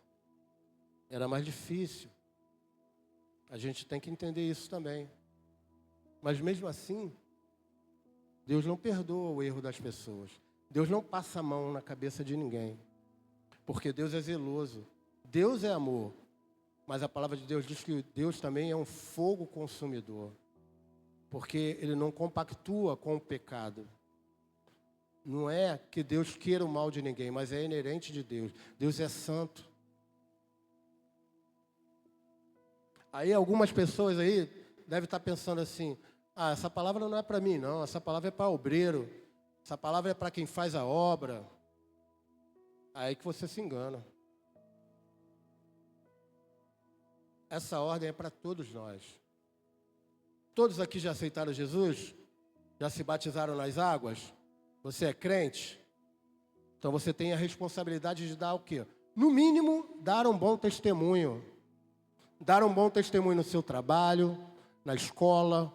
A: Era mais difícil. A gente tem que entender isso também. Mas mesmo assim, Deus não perdoa o erro das pessoas. Deus não passa a mão na cabeça de ninguém. Porque Deus é zeloso. Deus é amor. Mas a palavra de Deus diz que Deus também é um fogo consumidor. Porque Ele não compactua com o pecado. Não é que Deus queira o mal de ninguém, mas é inerente de Deus. Deus é santo. Aí algumas pessoas aí devem estar pensando assim, essa palavra não é para mim não, essa palavra é para obreiro, essa palavra é para quem faz a obra. Aí que você se engana. Essa ordem é para todos nós. Todos aqui já aceitaram Jesus? Já se batizaram nas águas? Você é crente? Então você tem a responsabilidade de dar o quê? No mínimo, dar um bom testemunho. Dar um bom testemunho no seu trabalho, na escola,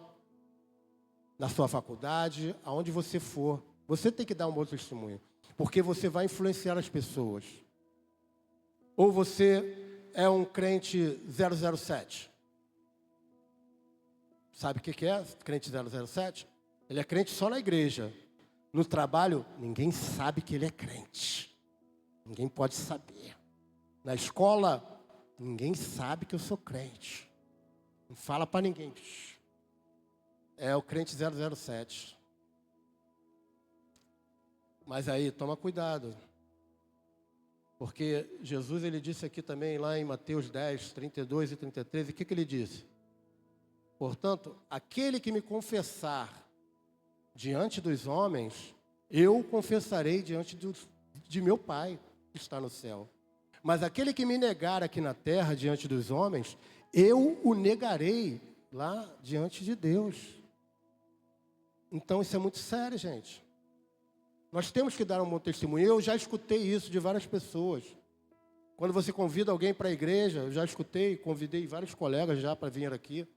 A: na sua faculdade, aonde você for. Você tem que dar um bom testemunho, porque você vai influenciar as pessoas. Ou você é um crente 007. Sabe o que é crente 007? Ele é crente só na igreja. No trabalho, ninguém sabe que ele é crente. Ninguém pode saber. Na escola, ninguém sabe que eu sou crente. Não fala para ninguém. É o crente 007. Mas aí, toma cuidado. Porque Jesus, ele disse aqui também, lá em Mateus 10, 32 e 33, o que ele disse? Portanto, aquele que me confessar diante dos homens, eu confessarei diante de meu Pai que está no céu. Mas aquele que me negar aqui na terra, diante dos homens, eu o negarei lá diante de Deus. Então isso é muito sério, gente. Nós temos que dar um bom testemunho. Eu já escutei isso de várias pessoas. Quando você convida alguém para a igreja, eu já escutei, convidei vários colegas já para vir aqui.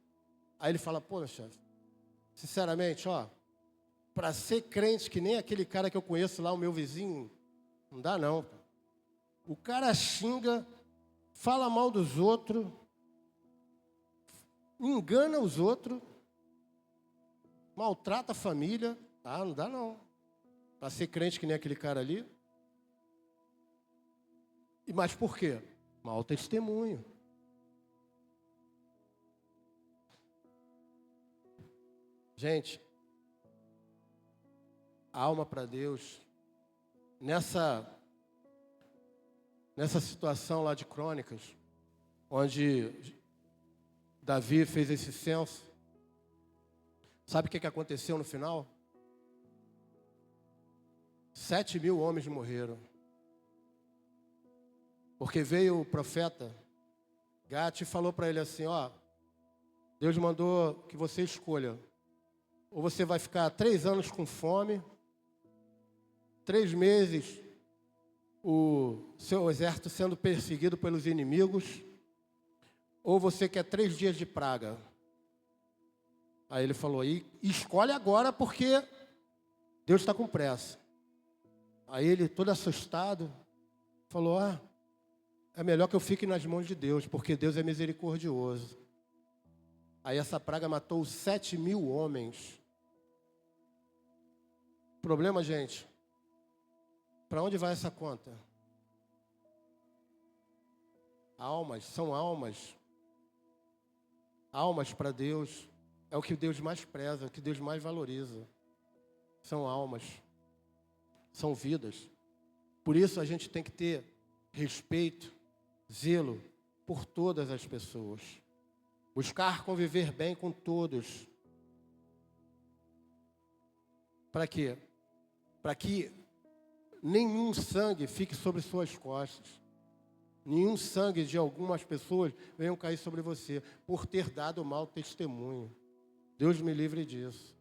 A: Aí ele fala, poxa, sinceramente, para ser crente que nem aquele cara que eu conheço lá, o meu vizinho, não dá não. O cara xinga, fala mal dos outros, engana os outros, maltrata a família. Não dá não. Para ser crente que nem aquele cara ali. Mas por quê? Mau testemunho. Gente, alma para Deus. Nessa situação lá de Crônicas, onde Davi fez esse censo, sabe o que aconteceu no final? 7.000 homens morreram. Porque veio o profeta Gate e falou para ele assim, Deus mandou que você escolha. Ou você vai ficar 3 anos com fome, 3 meses, o seu exército sendo perseguido pelos inimigos, ou você quer 3 dias de praga? Aí ele falou, e escolhe agora porque Deus está com pressa. Aí ele, todo assustado, falou, é melhor que eu fique nas mãos de Deus, porque Deus é misericordioso. Aí essa praga matou 7.000 homens. Problema, gente, para onde vai essa conta? Almas, são almas. Almas para Deus é o que Deus mais preza, é o que Deus mais valoriza. São almas, são vidas. Por isso a gente tem que ter respeito, zelo por todas as pessoas. Buscar conviver bem com todos. Para quê? Para que nenhum sangue fique sobre suas costas. Nenhum sangue de algumas pessoas venham cair sobre você por ter dado mau testemunho. Deus me livre disso.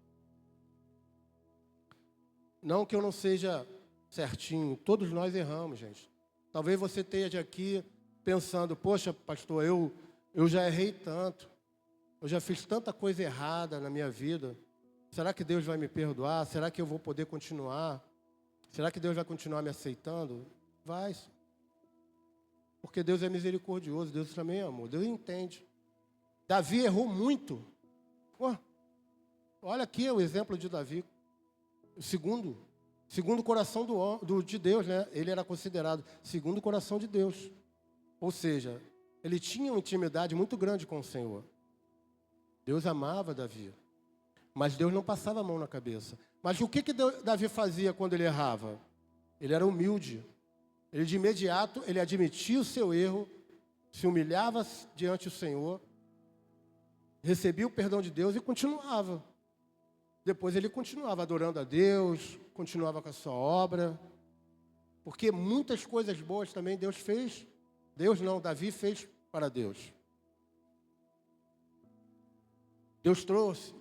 A: Não que eu não seja certinho, todos nós erramos, gente. Talvez você esteja aqui pensando, poxa, pastor, eu já errei tanto, eu já fiz tanta coisa errada na minha vida. Será que Deus vai me perdoar? Será que eu vou poder continuar? Será que Deus vai continuar me aceitando? Vai. Porque Deus é misericordioso, Deus também é amor, Deus entende. Davi errou muito. Olha aqui o exemplo de Davi. O segundo coração de Deus, né? Ele era considerado segundo coração de Deus. Ou seja, ele tinha uma intimidade muito grande com o Senhor. Deus amava Davi. Mas Deus não passava a mão na cabeça. Mas o que Davi fazia quando ele errava? Ele era humilde. Ele de imediato, ele admitia o seu erro, se humilhava diante do Senhor, recebia o perdão de Deus e continuava. Depois ele continuava adorando a Deus, continuava com a sua obra. Porque muitas coisas boas também Deus fez. Davi fez para Deus. Deus trouxe,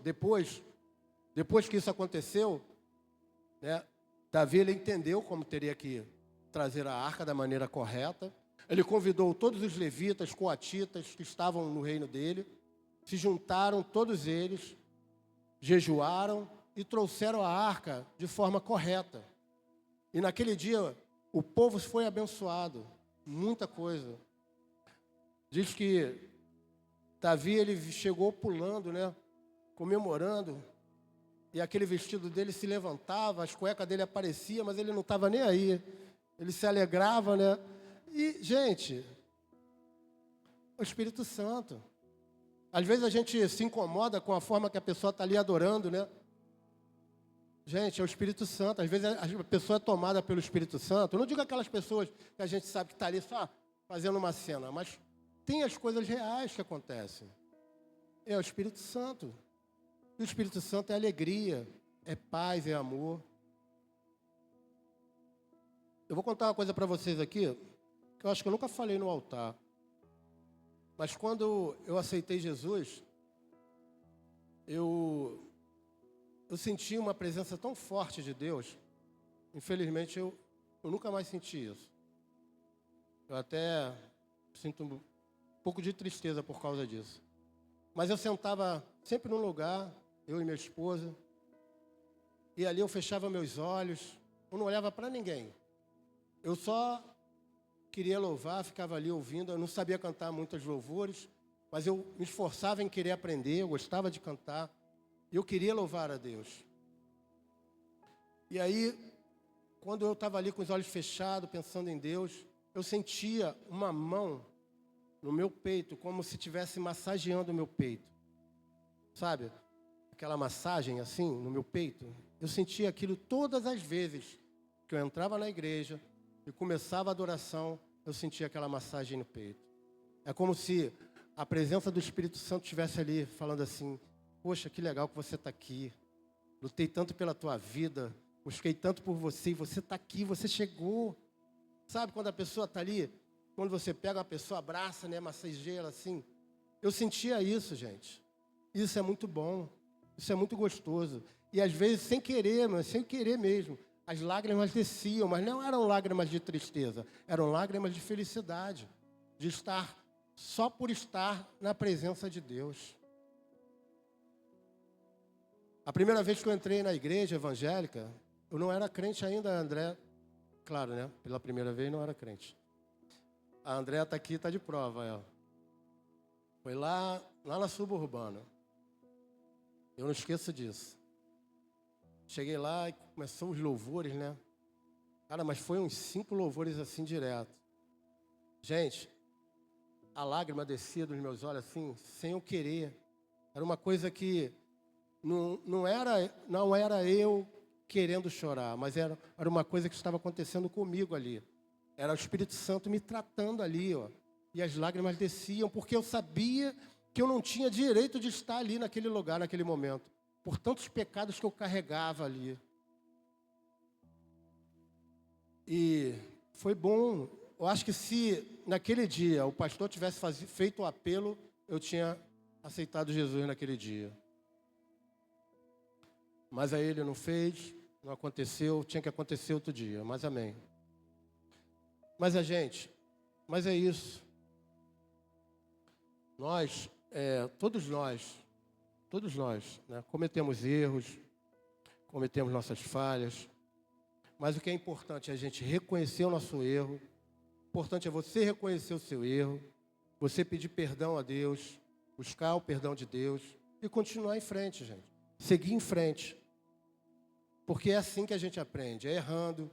A: depois que isso aconteceu, né, Davi ele entendeu como teria que trazer a arca da maneira correta. Ele convidou todos os levitas, coatitas que estavam no reino dele, se juntaram todos eles, jejuaram e trouxeram a arca de forma correta. E naquele dia o povo foi abençoado, muita coisa. Diz que Davi ele chegou pulando, né, comemorando, e aquele vestido dele se levantava, as cuecas dele apareciam, mas ele não estava nem aí. Ele se alegrava, né? E, gente, o Espírito Santo. Às vezes a gente se incomoda com a forma que a pessoa está ali adorando, né? Gente, é o Espírito Santo. Às vezes a pessoa é tomada pelo Espírito Santo. Eu não digo aquelas pessoas que a gente sabe que está ali só fazendo uma cena, mas tem as coisas reais que acontecem. É o Espírito Santo. E o Espírito Santo é alegria, é paz, é amor. Eu vou contar uma coisa para vocês aqui, que eu acho que eu nunca falei no altar. Mas quando eu aceitei Jesus, eu senti uma presença tão forte de Deus. Infelizmente, eu nunca mais senti isso. Eu até sinto um pouco de tristeza por causa disso. Mas eu sentava sempre num lugar, eu e minha esposa, e ali eu fechava meus olhos, eu não olhava para ninguém. Eu só queria louvar, ficava ali ouvindo. Eu não sabia cantar muitos louvores, mas eu me esforçava em querer aprender, eu gostava de cantar. Eu queria louvar a Deus. E aí, quando eu estava ali com os olhos fechados, pensando em Deus, eu sentia uma mão no meu peito, como se estivesse massageando o meu peito. Sabe? Aquela massagem assim, no meu peito. Eu sentia aquilo todas as vezes que eu entrava na igreja e começava a adoração, eu sentia aquela massagem no peito. É como se a presença do Espírito Santo estivesse ali, falando assim, poxa, que legal que você está aqui. Lutei tanto pela tua vida, busquei tanto por você, e você está aqui, você chegou. Sabe quando a pessoa está ali, quando você pega uma pessoa, abraça, né, massageia ela assim. Eu sentia isso, gente. Isso é muito bom, isso é muito gostoso. E às vezes sem querer, mas sem querer mesmo, as lágrimas desciam, mas não eram lágrimas de tristeza, eram lágrimas de felicidade, de estar só por estar na presença de Deus. A primeira vez que eu entrei na igreja evangélica, eu não era crente ainda, André. Claro, né? Pela primeira vez não era crente. A André está aqui, está de prova. Ela. Foi lá na suburbana. Eu não esqueço disso. Cheguei lá e começou os louvores, né? Cara, mas foi uns 5 louvores assim direto. Gente, a lágrima descia dos meus olhos assim, sem eu querer. Era uma coisa que não era eu querendo chorar, mas era uma coisa que estava acontecendo comigo ali. Era o Espírito Santo me tratando ali, ó. E as lágrimas desciam, porque eu sabia que eu não tinha direito de estar ali naquele lugar, naquele momento. Por tantos pecados que eu carregava ali. E foi bom. Eu acho que se naquele dia o pastor tivesse feito o apelo, eu tinha aceitado Jesus naquele dia. Mas aí ele não fez, não aconteceu, tinha que acontecer outro dia. Mas amém. Mas é isso. Todos nós, né, cometemos erros, cometemos nossas falhas, mas o que é importante é a gente reconhecer o nosso erro, o importante é você reconhecer o seu erro, você pedir perdão a Deus, buscar o perdão de Deus e continuar em frente, gente. Seguir em frente, porque é assim que a gente aprende, é errando,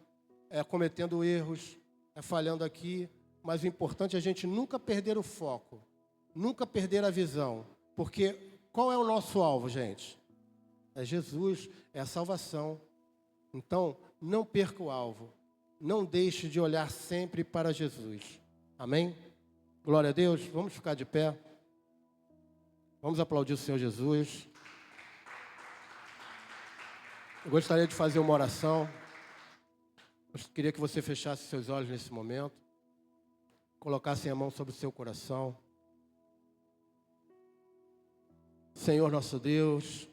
A: é cometendo erros, é falhando aqui, mas o importante é a gente nunca perder o foco, nunca perder a visão, porque qual é o nosso alvo, gente? É Jesus, é a salvação. Então, não perca o alvo, não deixe de olhar sempre para Jesus. Amém? Glória a Deus, vamos ficar de pé, vamos aplaudir o Senhor Jesus. Eu gostaria de fazer uma oração. Eu queria que você fechasse seus olhos nesse momento, colocasse a mão sobre o seu coração. Senhor nosso Deus,